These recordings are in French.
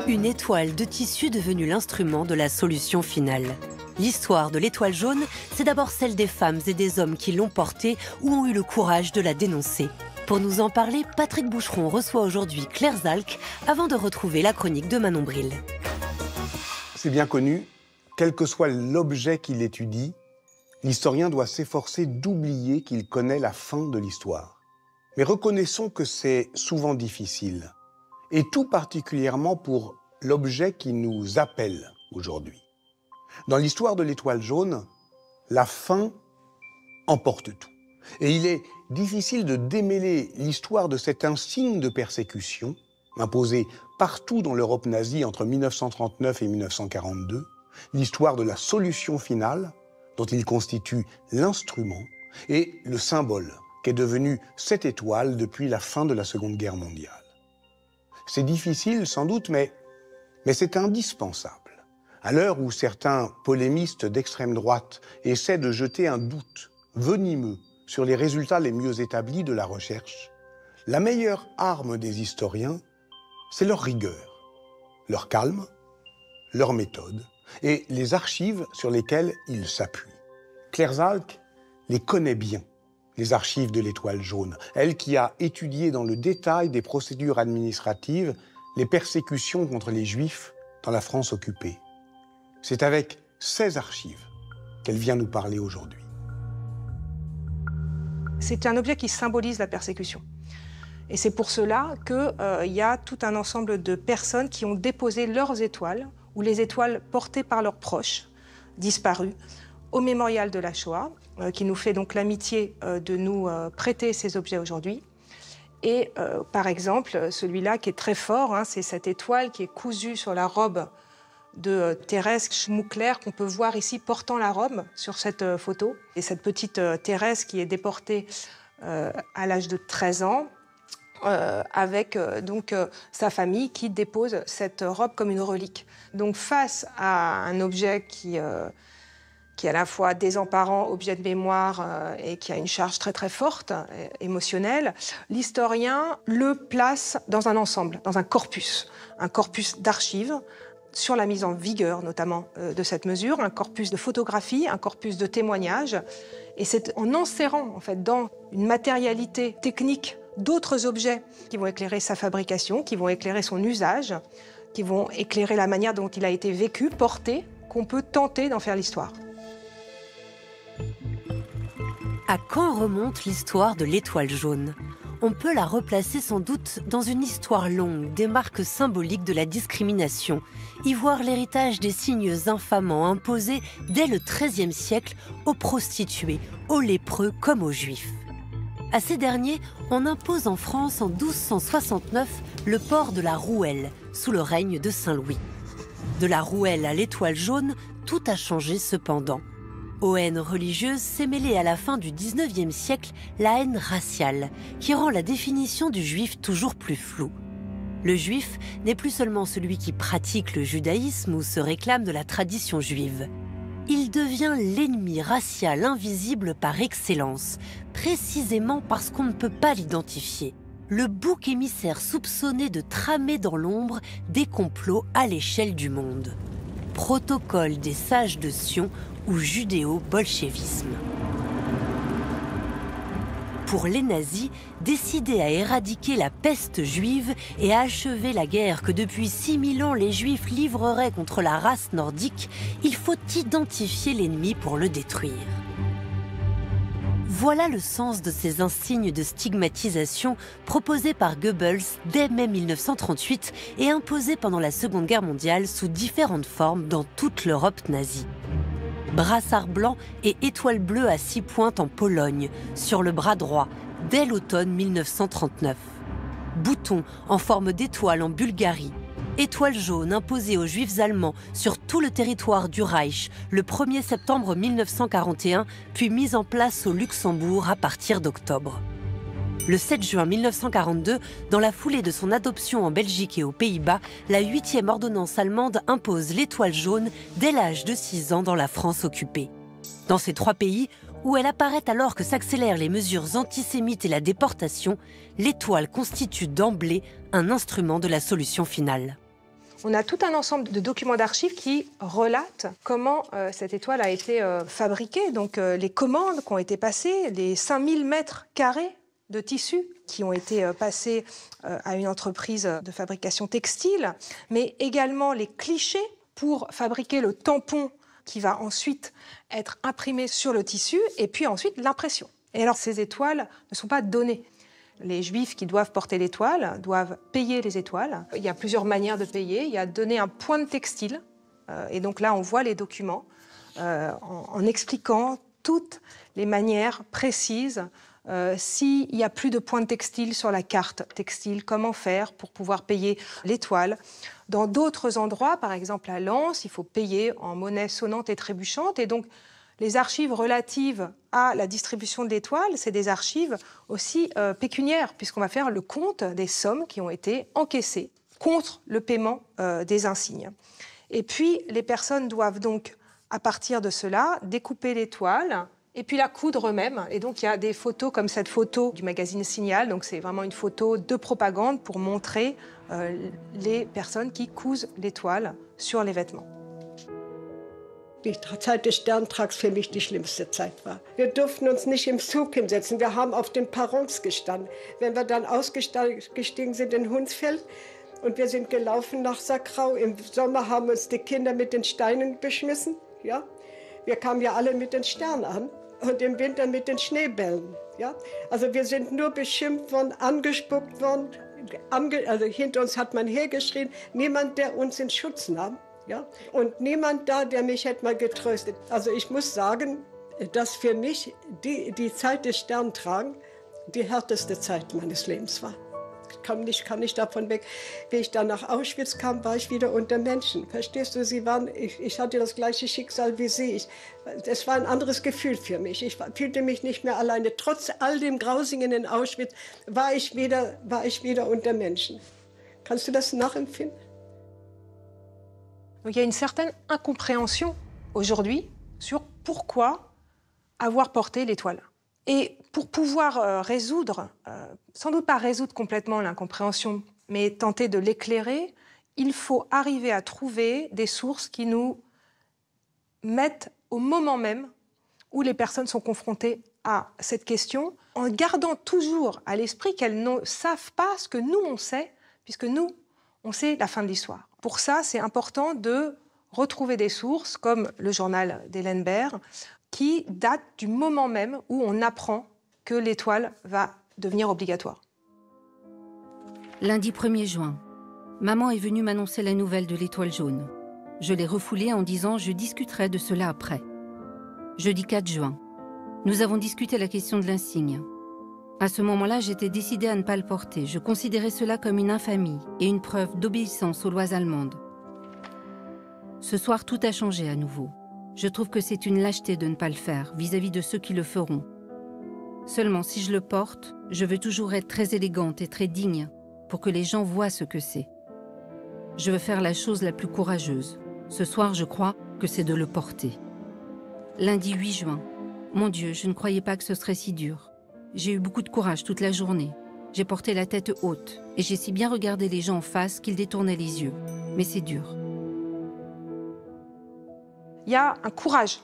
Une étoile de tissu devenue l'instrument de la solution finale. L'histoire de l'étoile jaune, c'est d'abord celle des femmes et des hommes qui l'ont portée ou ont eu le courage de la dénoncer. Pour nous en parler, Patrick Boucheron reçoit aujourd'hui Claire Zalck avant de retrouver la chronique de Manon Bril. C'est bien connu, quel que soit l'objet qu'il étudie, l'historien doit s'efforcer d'oublier qu'il connaît la fin de l'histoire. Mais reconnaissons que c'est souvent difficile, et tout particulièrement pour l'objet qui nous appelle aujourd'hui. Dans l'histoire de l'étoile jaune, la fin emporte tout. Et il est difficile de démêler l'histoire de cet insigne de persécution, imposé partout dans l'Europe nazie entre 1939 et 1942, l'histoire de la solution finale, dont il constitue l'instrument, et le symbole qu'est devenue cette étoile depuis la fin de la Seconde Guerre mondiale. C'est difficile sans doute, mais c'est indispensable. À l'heure où certains polémistes d'extrême droite essaient de jeter un doute venimeux sur les résultats les mieux établis de la recherche, la meilleure arme des historiens, c'est leur rigueur, leur calme, leur méthode et les archives sur lesquelles ils s'appuient. Claire Zalck les connaît bien, les archives de l'étoile jaune, elle qui a étudié dans le détail des procédures administratives les persécutions contre les Juifs dans la France occupée. C'est avec ces archives qu'elle vient nous parler aujourd'hui. C'est un objet qui symbolise la persécution. Et c'est pour cela qu'il y a tout un ensemble de personnes qui ont déposé leurs étoiles, ou les étoiles portées par leurs proches, disparus, au mémorial de la Shoah, qui nous fait donc l'amitié de nous prêter ces objets aujourd'hui. Et par exemple, celui-là qui est très fort, c'est cette étoile qui est cousue sur la robe de Thérèse Schmuckler, qu'on peut voir ici portant la robe sur cette photo. Et cette petite Thérèse qui est déportée à l'âge de 13 ans, avec donc sa famille qui dépose cette robe comme une relique. Donc face à un objet qui est à la fois désemparant, objet de mémoire et qui a une charge très très forte, émotionnelle, l'historien le place dans un ensemble, dans un corpus d'archives, sur la mise en vigueur notamment de cette mesure, un corpus de photographies, un corpus de témoignages. Et c'est en enserrant en fait, dans une matérialité technique d'autres objets qui vont éclairer sa fabrication, qui vont éclairer son usage, qui vont éclairer la manière dont il a été vécu, porté, qu'on peut tenter d'en faire l'histoire. À quand remonte l'histoire de l'étoile jaune ? On peut la replacer sans doute dans une histoire longue des marques symboliques de la discrimination, y voir l'héritage des signes infamants imposés dès le XIIIe siècle aux prostituées, aux lépreux comme aux juifs. À ces derniers, on impose en France en 1269 le port de la rouelle, sous le règne de Saint-Louis. De la rouelle à l'étoile jaune, tout a changé cependant. Aux haines religieuses s'est mêlée à la fin du XIXe siècle la haine raciale, qui rend la définition du juif toujours plus floue. Le juif n'est plus seulement celui qui pratique le judaïsme ou se réclame de la tradition juive. Il devient l'ennemi racial invisible par excellence, précisément parce qu'on ne peut pas l'identifier. Le bouc émissaire soupçonné de tramer dans l'ombre des complots à l'échelle du monde. Protocole des sages de Sion ou judéo-bolchevisme. Pour les nazis, décidés à éradiquer la peste juive et à achever la guerre que depuis 6000 ans les juifs livreraient contre la race nordique, il faut identifier l'ennemi pour le détruire. Voilà le sens de ces insignes de stigmatisation proposés par Goebbels dès mai 1938 et imposés pendant la Seconde Guerre mondiale sous différentes formes dans toute l'Europe nazie. Brassard blanc et étoile bleue à 6 pointes en Pologne, sur le bras droit, dès l'automne 1939. Bouton en forme d'étoile en Bulgarie. Étoile jaune imposée aux Juifs allemands sur tout le territoire du Reich le 1er septembre 1941, puis mise en place au Luxembourg à partir d'octobre. Le 7 juin 1942, dans la foulée de son adoption en Belgique et aux Pays-Bas, la 8e ordonnance allemande impose l'étoile jaune dès l'âge de 6 ans dans la France occupée. Dans ces 3 pays, où elle apparaît alors que s'accélèrent les mesures antisémites et la déportation, l'étoile constitue d'emblée un instrument de la solution finale. On a tout un ensemble de documents d'archives qui relatent comment cette étoile a été fabriquée, donc les commandes qui ont été passées, les 5000 mètres carrés de tissus qui ont été passés à une entreprise de fabrication textile, mais également les clichés pour fabriquer le tampon qui va ensuite être imprimé sur le tissu, et puis ensuite l'impression. Et alors ces étoiles ne sont pas données. Les Juifs qui doivent porter l'étoile doivent payer les étoiles. Il y a plusieurs manières de payer. Il y a donner un point de textile. Et donc là, on voit les documents en expliquant toutes les manières précises. S'il n'y a plus de point de textile sur la carte textile, comment faire pour pouvoir payer l'étoile. Dans d'autres endroits, par exemple à Lens, il faut payer en monnaie sonnante et trébuchante. Et donc, les archives relatives à la distribution de l'étoile, c'est des archives aussi pécuniaires, puisqu'on va faire le compte des sommes qui ont été encaissées contre le paiement des insignes. Et puis, les personnes doivent donc, à partir de cela, découper l'étoile et puis la coudre eux-mêmes. Et donc, il y a des photos comme cette photo du magazine Signal. Donc, c'est vraiment une photo de propagande pour montrer les personnes qui cousent l'étoile sur les vêtements. Die Zeit des Sterntrags für mich die schlimmste Zeit war. Wir durften uns nicht im Zug hinsetzen, wir haben auf den Perrons gestanden. Wenn wir dann ausgestiegen sind in Hunsfeld und wir sind gelaufen nach Sackrau, im Sommer haben uns die Kinder mit den Steinen beschmissen. Ja? Wir kamen ja alle mit den Sternen an und im Winter mit den Schneebällen. Ja? Also wir sind nur beschimpft worden, angespuckt worden, also hinter uns hat man hergeschrien, niemand, der uns in Schutz nahm. Ja? Und niemand da, der mich hätte mal getröstet. Also ich muss sagen, dass für mich die Zeit des Sterntragen die härteste Zeit meines Lebens war. Ich kann nicht davon weg. Wie ich dann nach Auschwitz kam, war ich wieder unter Menschen. Verstehst du, ich hatte das gleiche Schicksal wie sie. Es war ein anderes Gefühl für mich. Ich fühlte mich nicht mehr alleine. Trotz all dem Grausingen in Auschwitz war ich wieder unter Menschen. Kannst du das nachempfinden? Donc il y a une certaine incompréhension aujourd'hui sur pourquoi avoir porté l'étoile. Et pour pouvoir résoudre, sans doute pas résoudre complètement l'incompréhension, mais tenter de l'éclairer, il faut arriver à trouver des sources qui nous mettent au moment même où les personnes sont confrontées à cette question, en gardant toujours à l'esprit qu'elles ne savent pas ce que nous on sait, puisque nous, on sait la fin de l'histoire. Pour ça, c'est important de retrouver des sources comme le journal d'Hélène Baird, qui date du moment même où on apprend que l'étoile va devenir obligatoire. Lundi 1er juin, maman est venue m'annoncer la nouvelle de l'étoile jaune. Je l'ai refoulée en disant « je discuterai de cela après ». Jeudi 4 juin, nous avons discuté la question de l'insigne. À ce moment-là, j'étais décidée à ne pas le porter. Je considérais cela comme une infamie et une preuve d'obéissance aux lois allemandes. Ce soir, tout a changé à nouveau. Je trouve que c'est une lâcheté de ne pas le faire vis-à-vis de ceux qui le feront. Seulement, si je le porte, je veux toujours être très élégante et très digne pour que les gens voient ce que c'est. Je veux faire la chose la plus courageuse. Ce soir, je crois que c'est de le porter. Lundi 8 juin. Mon Dieu, je ne croyais pas que ce serait si dur. J'ai eu beaucoup de courage toute la journée. J'ai porté la tête haute et j'ai si bien regardé les gens en face qu'ils détournaient les yeux. Mais c'est dur. Il y a un courage.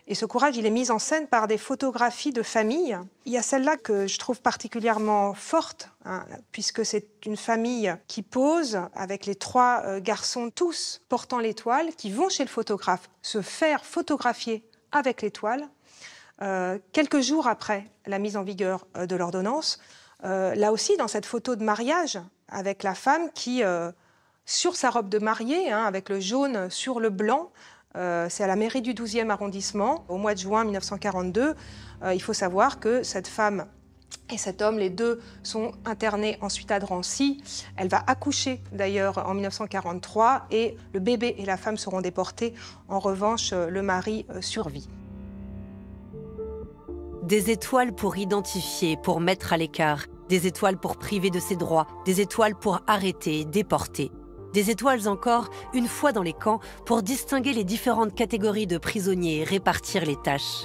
Et ce courage, il est mis en scène par des photographies de famille. Il y a celle-là que je trouve particulièrement forte, hein, puisque c'est une famille qui pose avec les 3 garçons, tous portant l'étoile, qui vont chez le photographe se faire photographier avec l'étoile. Quelques jours après la mise en vigueur de l'ordonnance, là aussi, dans cette photo de mariage, avec la femme qui, sur sa robe de mariée, hein, avec le jaune sur le blanc, c'est à la mairie du 12e arrondissement, au mois de juin 1942. Il faut savoir que cette femme et cet homme, les deux, sont internés ensuite à Drancy. Elle va accoucher d'ailleurs en 1943 et le bébé et la femme seront déportés. En revanche, le mari survit. Des étoiles pour identifier, pour mettre à l'écart, des étoiles pour priver de ses droits, des étoiles pour arrêter, déporter. Des étoiles encore, une fois dans les camps, pour distinguer les différentes catégories de prisonniers et répartir les tâches.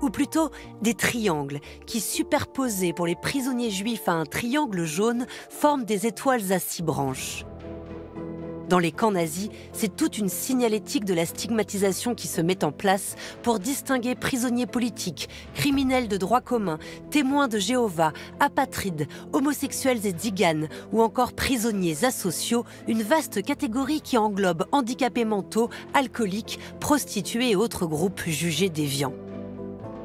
Ou plutôt des triangles qui, superposés pour les prisonniers juifs à un triangle jaune, forment des étoiles à 6 branches. Dans les camps nazis, c'est toute une signalétique de la stigmatisation qui se met en place pour distinguer prisonniers politiques, criminels de droit commun, témoins de Jéhovah, apatrides, homosexuels et tziganes, ou encore prisonniers asociaux, une vaste catégorie qui englobe handicapés mentaux, alcooliques, prostituées et autres groupes jugés déviants.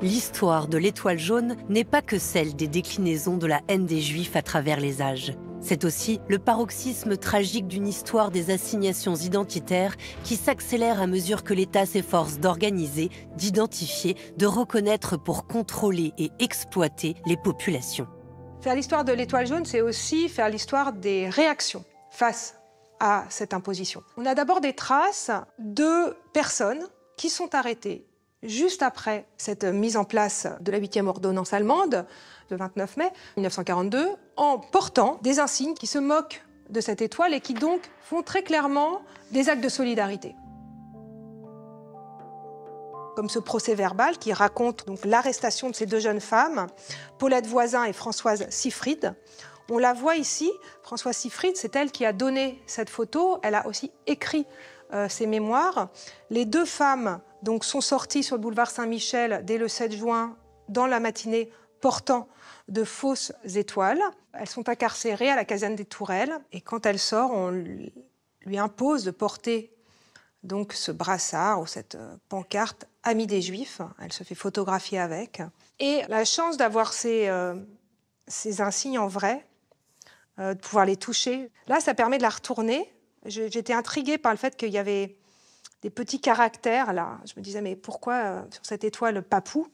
L'histoire de l'étoile jaune n'est pas que celle des déclinaisons de la haine des Juifs à travers les âges. C'est aussi le paroxysme tragique d'une histoire des assignations identitaires qui s'accélère à mesure que l'État s'efforce d'organiser, d'identifier, de reconnaître pour contrôler et exploiter les populations. Faire l'histoire de l'étoile jaune, c'est aussi faire l'histoire des réactions face à cette imposition. On a d'abord des traces de personnes qui sont arrêtées juste après cette mise en place de la 8e ordonnance allemande, le 29 mai 1942, en portant des insignes qui se moquent de cette étoile et qui donc font très clairement des actes de solidarité. Comme ce procès-verbal qui raconte donc l'arrestation de ces deux jeunes femmes, Paulette Voisin et Françoise Siffried. On la voit ici, Françoise Siffried, c'est elle qui a donné cette photo, elle a aussi écrit ses mémoires. Les deux femmes donc, sont sorties sur le boulevard Saint-Michel dès le 7 juin dans la matinée portant de fausses étoiles. Elles sont incarcérées à la caserne des Tourelles et quand elle sort, on lui impose de porter donc ce brassard ou cette pancarte « Amis des Juifs ». Elle se fait photographier avec. Et la chance d'avoir ces insignes en vrai, de pouvoir les toucher, là, ça permet de la retourner. J'étais intriguée par le fait qu'il y avait des petits caractères là. Je me disais, mais pourquoi sur cette étoile Papou?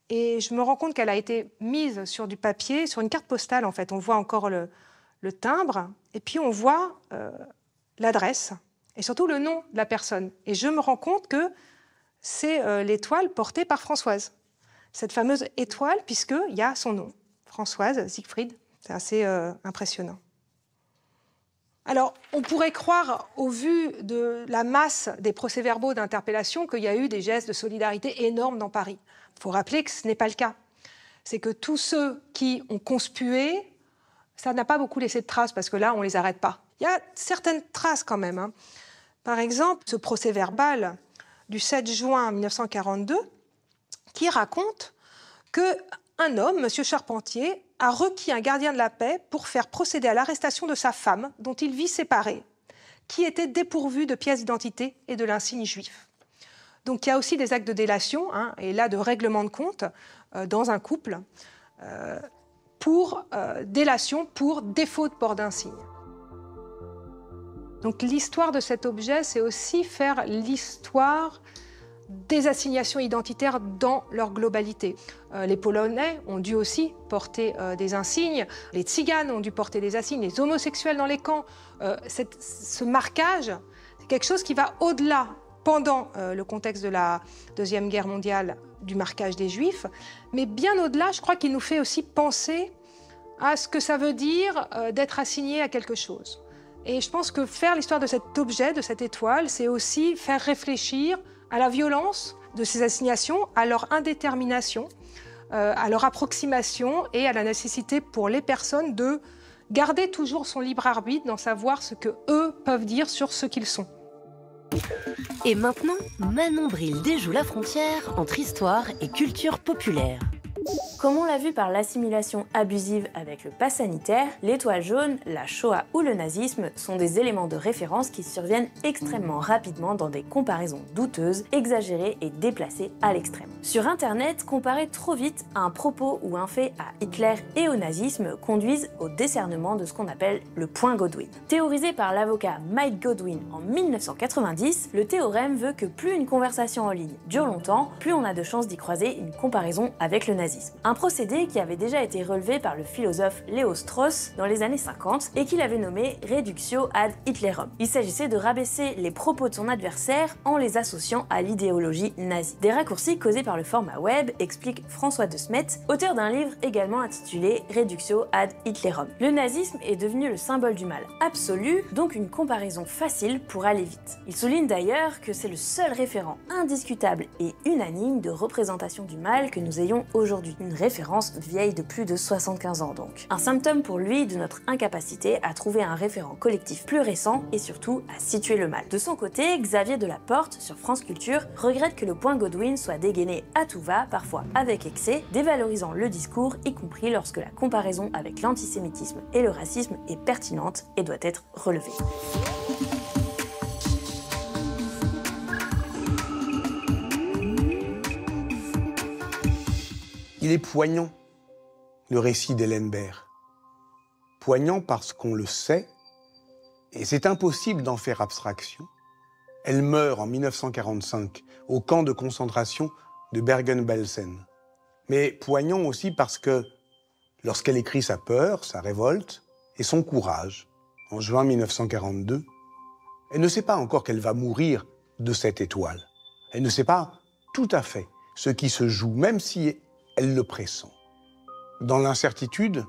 Et je me rends compte qu'elle a été mise sur du papier, sur une carte postale en fait. On voit encore le timbre et puis on voit l'adresse et surtout le nom de la personne. Et je me rends compte que c'est l'étoile portée par Françoise. Cette fameuse étoile, puisqu'il y a son nom, Françoise Siffried. C'est assez impressionnant. Alors, on pourrait croire, au vu de la masse des procès-verbaux d'interpellation, qu'il y a eu des gestes de solidarité énormes dans Paris. Il faut rappeler que ce n'est pas le cas. C'est que tous ceux qui ont conspué, ça n'a pas beaucoup laissé de traces, parce que là, on ne les arrête pas. Il y a certaines traces quand même, hein. Par exemple, ce procès-verbal du 7 juin 1942, qui raconte qu'un homme, M. Charpentier, a requis un gardien de la paix pour faire procéder à l'arrestation de sa femme, dont il vit séparée, qui était dépourvue de pièces d'identité et de l'insigne juif. Donc il y a aussi des actes de délation, hein, et là de règlement de compte dans un couple, pour délation pour défaut de port d'insigne. Donc l'histoire de cet objet, c'est aussi faire l'histoire des assignations identitaires dans leur globalité. Les Polonais ont dû aussi porter des insignes, les Tziganes ont dû porter des insignes, les homosexuels dans les camps. Ce marquage, c'est quelque chose qui va au-delà, pendant le contexte de la Deuxième Guerre mondiale, du marquage des Juifs, mais bien au-delà, je crois qu'il nous fait aussi penser à ce que ça veut dire d'être assigné à quelque chose. Et je pense que faire l'histoire de cet objet, de cette étoile, c'est aussi faire réfléchir à la violence de ces assignations, à leur indétermination, à leur approximation et à la nécessité pour les personnes de garder toujours son libre arbitre, d'en savoir ce qu'eux peuvent dire sur ce qu'ils sont. Et maintenant, Manon Bril déjoue la frontière entre histoire et culture populaire. Comme on l'a vu par l'assimilation abusive avec le pass sanitaire, l'étoile jaune, la Shoah ou le nazisme sont des éléments de référence qui surviennent extrêmement rapidement dans des comparaisons douteuses, exagérées et déplacées à l'extrême. Sur internet, comparer trop vite un propos ou un fait à Hitler et au nazisme conduisent au décernement de ce qu'on appelle le point Godwin. Théorisé par l'avocat Mike Godwin en 1990, le théorème veut que plus une conversation en ligne dure longtemps, plus on a de chances d'y croiser une comparaison avec le nazisme. Un procédé qui avait déjà été relevé par le philosophe Léo Strauss dans les années 50 et qu'il avait nommé Reductio ad Hitlerum. Il s'agissait de rabaisser les propos de son adversaire en les associant à l'idéologie nazie. Des raccourcis causés par le format web, explique François de Smet, auteur d'un livre également intitulé Reductio ad Hitlerum. Le nazisme est devenu le symbole du mal absolu, donc une comparaison facile pour aller vite. Il souligne d'ailleurs que c'est le seul référent indiscutable et unanime de représentation du mal que nous ayons aujourd'hui. d'une référence vieille de plus de 75 ans donc. Un symptôme pour lui de notre incapacité à trouver un référent collectif plus récent et surtout à situer le mal. De son côté, Xavier Delaporte, sur France Culture, regrette que le point Godwin soit dégainé à tout va, parfois avec excès, dévalorisant le discours, y compris lorsque la comparaison avec l'antisémitisme et le racisme est pertinente et doit être relevée. Il est poignant, le récit d'Hélène Baird. Poignant parce qu'on le sait, et c'est impossible d'en faire abstraction. Elle meurt en 1945 au camp de concentration de Bergen-Belsen. Mais poignant aussi parce que, lorsqu'elle écrit sa peur, sa révolte et son courage, en juin 1942, elle ne sait pas encore qu'elle va mourir de cette étoile. Elle ne sait pas tout à fait ce qui se joue, même si elle le pressent. Dans l'incertitude,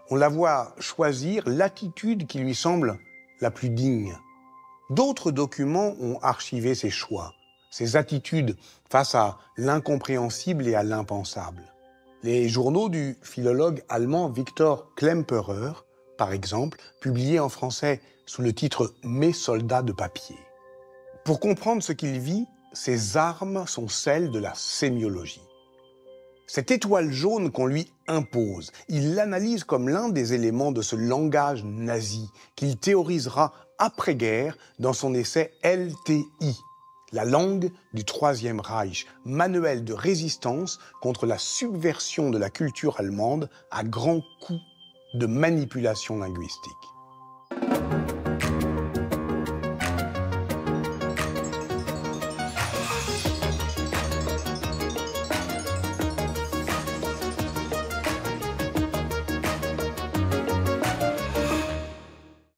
on la voit choisir l'attitude qui lui semble la plus digne. D'autres documents ont archivé ses choix, ses attitudes face à l'incompréhensible et à l'impensable. Les journaux du philologue allemand Victor Klemperer, par exemple, publiés en français sous le titre « Mes soldats de papier ». Pour comprendre ce qu'il vit, ses armes sont celles de la sémiologie. Cette étoile jaune qu'on lui impose, il l'analyse comme l'un des éléments de ce langage nazi qu'il théorisera après-guerre dans son essai LTI, la langue du Troisième Reich, manuel de résistance contre la subversion de la culture allemande à grands coups de manipulation linguistique.